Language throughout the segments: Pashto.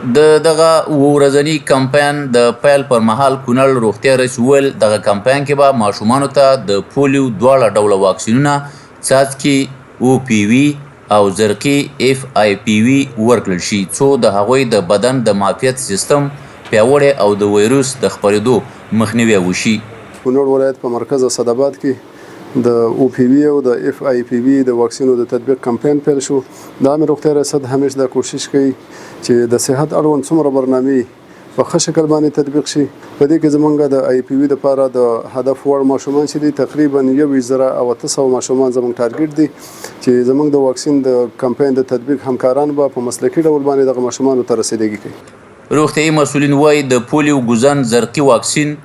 دغه ورځنی کمپاین د پیل پر مهال کونړ روغتیا رئیس وویل دغه کمپاین کې به ماشومانو ته د پولیو دواړه ډوله واکسینونه څاڅکي او پی وي او زرقي اف آی پی وي ورکړل شي څو د هغوی د بدن د معافیت سیستم پیاوړی او د وایروس د خپرېدو مخنیوی وشي. کونړ ولایت په مرکز اسداباد کې د او پی وی او د اف آی پی وی د واکسینو د تطبیق کمپاین پیل شو. د عامه روغتیا ریاست همیشه دا کوشش کوي چې د صحت اړوند څومره برنامې په ښه شکل باندې تطبیق شي. په دې کې زمونږ د آی پی وی لپاره د هدف وړ ماشومان چې دي تقریبا 1,800 ماشومان زمونږ ټارګټ دي چې زمونږ د واکسین د کمپاین د تطبیق همکاران به په مسلکي ډول باندې دغه ماشومانو ته رسیدګي کوي. روغتیايي مسؤلین وایي د پولیو ګوزن زرقي واکسین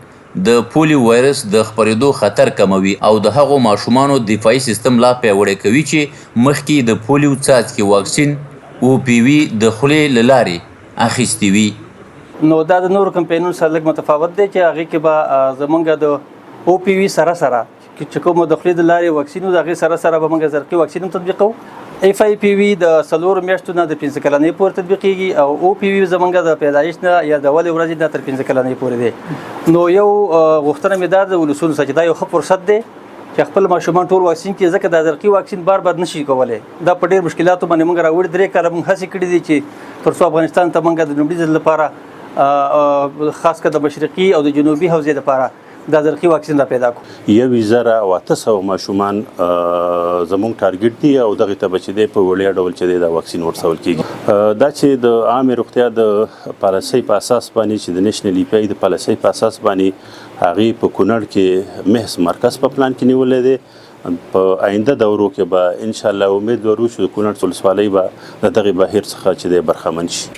د پولیو وایرس د خپرېدو خطر کموي او د هغو ماشومانو دفاعي سیستم لا پیاوړی کوي چې مخکې د پولیو څاڅکي واکسین او پی وي د خولې له لارې اخیستي وي. نو دا د نورو کمپاینونو سره لږ متفاوت دی چې هغې کې به زمونږ د او پی وي سره چې کوم د خولې د لارې واکسین و د هغې سره به موږ زرقي واکسین هم تطبیقوو. اف آی پی وي د 4 میاشتو نه د 15 کلنۍ پورې تطبیقیږي او او پی وي زمونږ د پیدایش نه یا د اولې ورځې نه تر 15 کلنۍ پورې دی. نو یو غوښتنه مې دا د ولسونو څخه چې دا یو ښه فرصت دی چې خپل ماشومان ټول واکسین کړي ځکه دا زرقي واکسین بار نشي کولی. دا په ډېر مشکلاتو باندې موږ راوړي 3 کاله موږ هڅې کړي دي چې تر څو افغانستان ته موږ د لومړي ځل لپاره خاص کر د مشرقي او د جنوبي حوزې لپاره دا زرقي واکسین را پیدا کړو. 1,800 ماشومان زموږ ټارګټ دي او دغه ته چې دی په وړیا ډول چې دی دا واکسین ورسول کیږي. دا چې د عامه روغتیا د پالیسۍ په اساس باندې چې د نېشنل ای پی آی د پالیسۍ په اساس باندې هغې په کونړ کې محض مرکز په پلان کې نیولی دی. په آینده دورو کې به انشاءالله امید لرو چې د کونړ ولسوالۍ به د دغې بهیر څخه چې دی برخمن شي.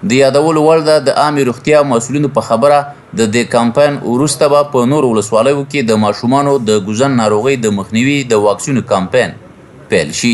د یادولو وړ ده د عامې روغتیا مسؤلینو په خبره د دې کمپاین وروسته به په نورو ولسوالیو کې د ماشومانو د ګوزن ناروغۍ د مخنیوي د واکسینو کمپاین پیل شي.